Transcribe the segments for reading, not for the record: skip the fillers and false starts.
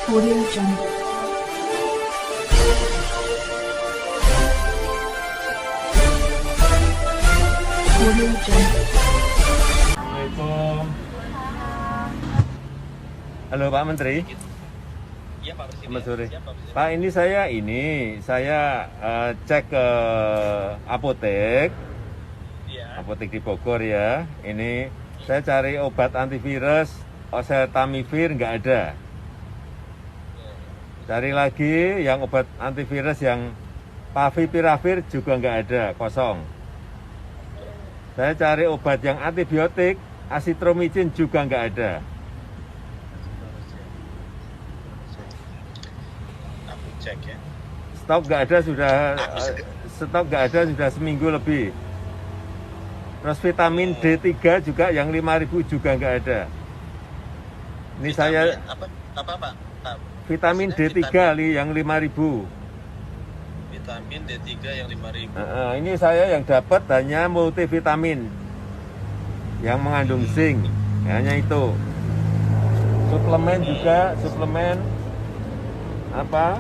Audio Jungle. Audio Jungle. Assalamualaikum. Halo Pak Menteri. Iya Pak Presiden. Selamat sore. Siap, Pak Presiden. Pak, saya cek ke apotek Iya. apotek di Bogor ya. Ini saya cari obat antivirus, oseltamivir nggak ada. Cari lagi yang obat antivirus yang favipiravir juga nggak ada, kosong. Saya cari obat yang antibiotik, asitromycin juga nggak ada. Aku cek ya. Stok nggak ada sudah seminggu lebih. Terus vitamin D3 juga yang 5.000 juga nggak ada. Ini saya apa Pak? vitamin D3 yang 5.000. Vitamin D3 yang 5.000. Ini saya yang dapat hanya multivitamin yang mengandung zinc, hanya itu. Suplemen juga, suplemen apa?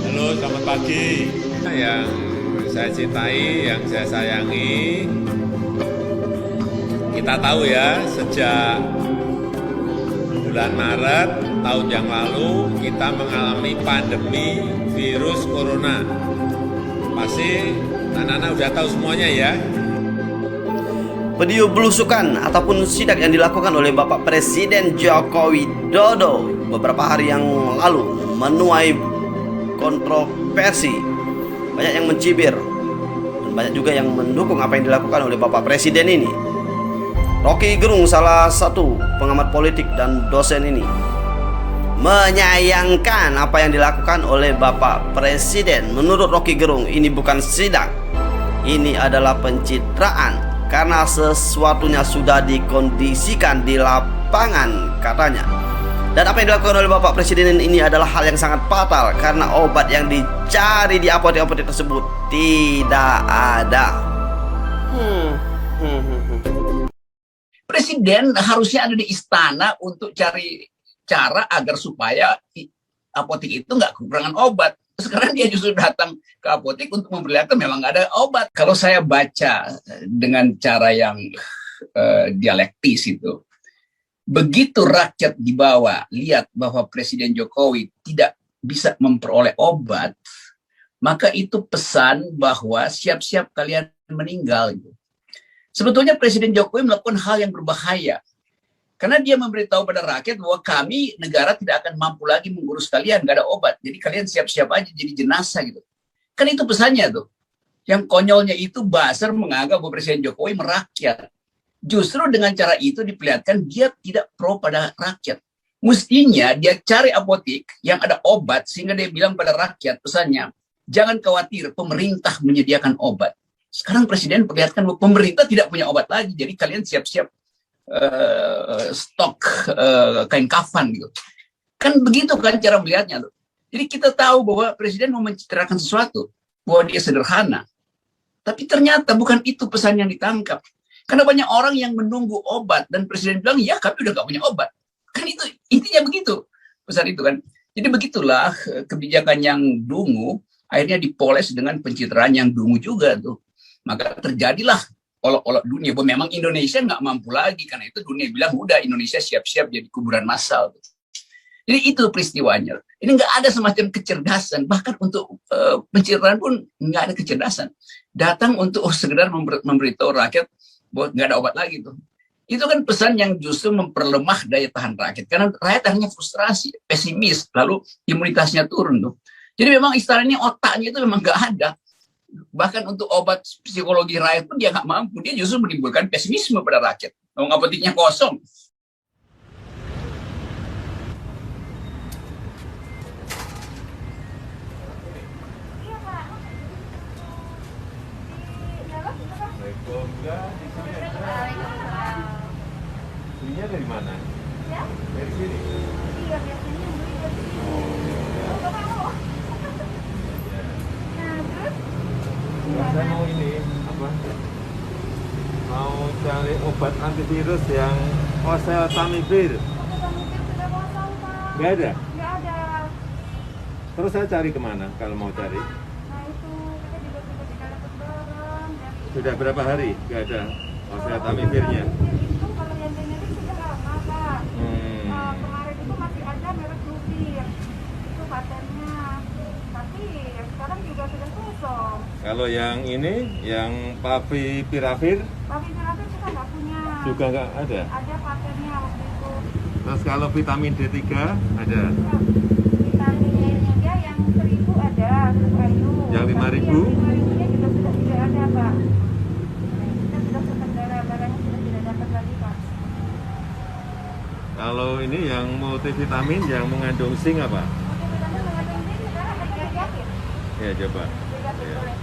Halo, selamat pagi. Yang saya cintai, yang saya sayangi, kita tahu ya, sejak bulan Maret tahun yang lalu kita mengalami pandemi virus corona. Pasti anak-anak udah tahu semuanya ya. Video belusukan ataupun sidak yang dilakukan oleh Bapak Presiden Joko Widodo beberapa hari yang lalu menuai kontroversi. Banyak yang mencibir dan banyak juga yang mendukung apa yang dilakukan oleh Bapak Presiden ini. Rocky Gerung, salah satu pengamat politik dan dosen ini, menyayangkan apa yang dilakukan oleh Bapak Presiden. Menurut Rocky Gerung, ini bukan sidak, ini adalah pencitraan karena sesuatunya sudah dikondisikan di lapangan, katanya. Dan apa yang dilakukan oleh Bapak Presiden ini adalah hal yang sangat fatal karena obat yang dicari di apotek-apotek tersebut tidak ada. Presiden harusnya ada di istana untuk cari cara agar supaya apotek itu nggak kekurangan obat. Sekarang dia justru datang ke apotek untuk memperlihatkan memang nggak ada obat. Kalau saya baca dengan cara yang dialektis itu, begitu rakyat di bawah lihat bahwa Presiden Jokowi tidak bisa memperoleh obat, maka itu pesan bahwa siap-siap kalian meninggal. Sebetulnya Presiden Jokowi melakukan hal yang berbahaya. Karena dia memberitahu pada rakyat bahwa kami, negara tidak akan mampu lagi mengurus kalian, nggak ada obat. Jadi kalian siap-siap aja jadi jenazah gitu. Kan itu pesannya tuh. Yang konyolnya itu Basar menganggap bahwa Presiden Jokowi merakyat. Justru dengan cara itu diperlihatkan dia tidak pro pada rakyat. Mestinya dia cari apotek yang ada obat sehingga dia bilang pada rakyat pesannya, jangan khawatir, pemerintah menyediakan obat. Sekarang Presiden perlihatkan bahwa pemerintah tidak punya obat lagi, jadi kalian siap-siap stok kain kafan gitu. Kan begitu kan cara melihatnya tuh. Jadi kita tahu bahwa Presiden mau mencitrakan sesuatu, bahwa dia sederhana. Tapi ternyata bukan itu pesan yang ditangkap. Karena banyak orang yang menunggu obat dan Presiden bilang, ya kami udah gak punya obat. Kan itu intinya begitu pesan itu kan. Jadi begitulah kebijakan yang dungu akhirnya dipoles dengan pencitraan yang dungu juga tuh. Maka terjadilah olok-olok dunia bahwa memang Indonesia nggak mampu lagi, karena itu dunia bilang udah Indonesia siap-siap jadi kuburan massal. Jadi itu peristiwanya. Ini nggak ada semacam kecerdasan, bahkan untuk pencitraan pun nggak ada kecerdasan. Datang untuk sekedar memberitahu rakyat bahwa nggak ada obat lagi tuh. Itu kan pesan yang justru memperlemah daya tahan rakyat, karena rakyat akhirnya frustrasi, pesimis, lalu imunitasnya turun tuh. Jadi memang istana ini otaknya itu memang nggak ada. Bahkan untuk obat psikologi rakyat pun dia nggak mampu. Dia justru menimbulkan pesimisme pada rakyat. Kalau apoteknya kosong. Belinya dari mana? Dari sini. Iya, biasanya beli dari sini. Kalau mau. Nah, terus Saya mau ini apa? Mau cari obat antivirus yang oseltamivir. Oseltamivir sudah kosong, Pak. Nggak ada? Nggak ada. Terus saya cari kemana kalau mau cari? Nah itu kita juga sudah tidak dapat barang. Sudah berapa hari nggak ada oseltamivirnya? Itu kalau yang generik sudah lama, Pak. Hmm. Kemarin itu masih ada merek Luvir. Itu patentnya. Tapi sekarang juga sudah kosong. Kalau yang ini, yang Favipiravir Tapi Piravir kita nggak punya. juga nggak ada. Ada patennya waktu itu. Terus kalau vitamin D3 ada. Vitaminnya dia yang 1000 ada, 1000. Yang 5.000? Tapi yang 5.000-nya juga sudah tidak ada, Pak. Kita sudah sementara barangnya sudah tidak dapat lagi, Pak. Kalau ini yang multivitamin yang mengandung zinc apa? Multivitamin mengandung zinc sekarang ada Javid. Ya coba. Javid Ya. boleh.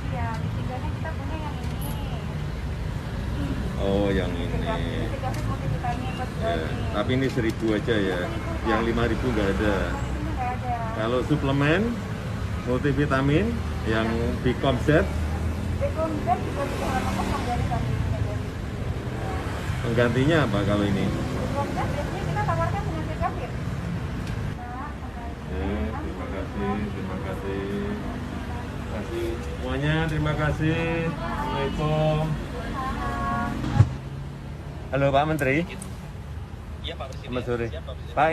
Iya, di tiganya kita punya yang ini. Oh yang ini. Javid multivitamin buat Ya. body. Tapi ini 1.000 aja ya. Yang 5.000 nggak ada. Ini nggak ada. Kalau suplemen multivitamin yang Bicomset Dekomzat juga sudah lama kosong dari kami. penggantinya apa kalau ini? Dekomzat biasanya kita tawarkan penyakit Javid. Terima kasih, terima kasih. Terima kasih semuanya, terima kasih. Assalamualaikum. Halo Pak Menteri. Iya Pak Presiden. Selamat sore. Siap, Pak Presiden. Pak,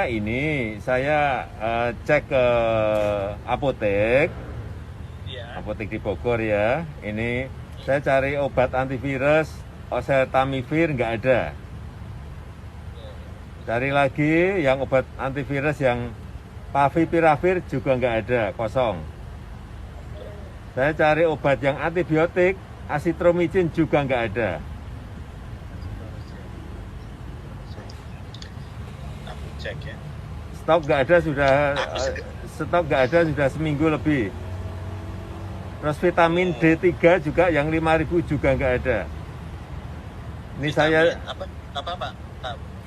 ini saya cek ke apotek Iya. apotek di Bogor ya. Ini saya cari obat antivirus oseltamivir nggak ada. Cari lagi yang obat antivirus yang Favipiravir juga nggak ada, kosong. Saya cari obat yang antibiotik Azithromycin juga nggak ada. Aku cek ya. Stok nggak ada sudah seminggu lebih. Terus vitamin D3 juga yang 5.000 juga nggak ada. Ini saya apa Pak?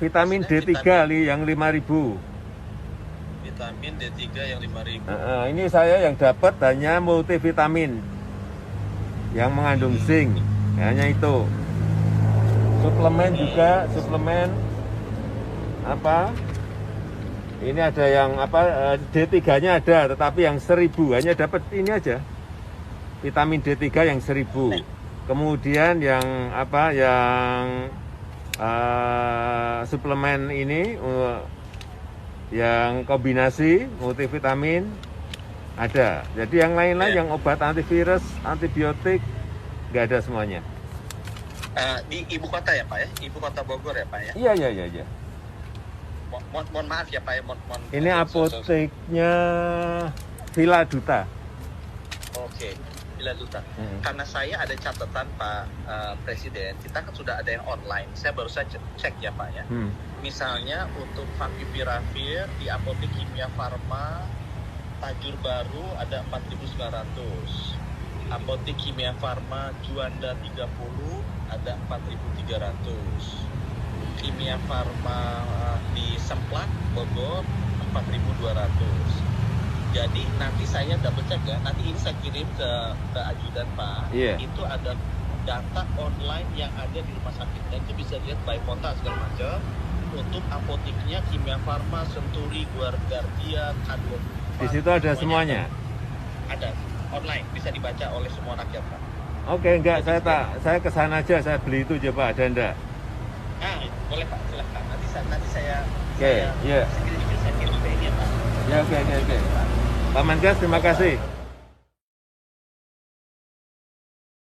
vitamin Maksudnya D3 yang 5.000. Vitamin D3 yang 5.000. Ini saya yang dapat hanya multivitamin yang mengandung zinc, hanya itu. Suplemen juga, suplemen apa? Ini ada yang apa? D3-nya ada, tetapi yang 1.000 hanya dapat ini aja. Vitamin D3 yang 1.000. Kemudian yang apa? Yang suplemen ini yang kombinasi multivitamin ada. Jadi yang lain-lain yang obat antivirus, antibiotik nggak ada semuanya. Di ibu kota ya Pak ya? Ibu kota Bogor ya Pak ya? Iya. Mohon maaf ya Pak ya. Ini apoteknya Villa Duta. Oke. Villa Duta. Hmm. Karena saya ada catatan Pak Presiden, kita kan sudah ada yang online. Saya baru saja cek ya Pak ya. Misalnya untuk Favipiravir di apotek Kimia Farma Tajur Baru ada 4.900. Apotek Kimia Farma Juanda 30 ada 4.300. Kimia Farma di Semplak Bogor 4.200. Jadi nanti saya double check ya, nanti ini saya kirim ke ajudan Pak. Iya. Itu ada data online yang ada di rumah sakit, dan itu bisa dilihat by kota segala macam. Untuk apoteknya Kimia Farma, Senturi, Guardian, K24. Di situ ada semuanya. Ada online, bisa dibaca oleh semua rakyat Pak. Oke, enggak, saya ke sana aja, saya beli itu aja Pak, ada enggak? Nah, boleh Pak, silahkan. Nanti saya Oke, iya. saya kirim ke ini ya Pak. Ya, oke. Pak Menkes, terima kasih.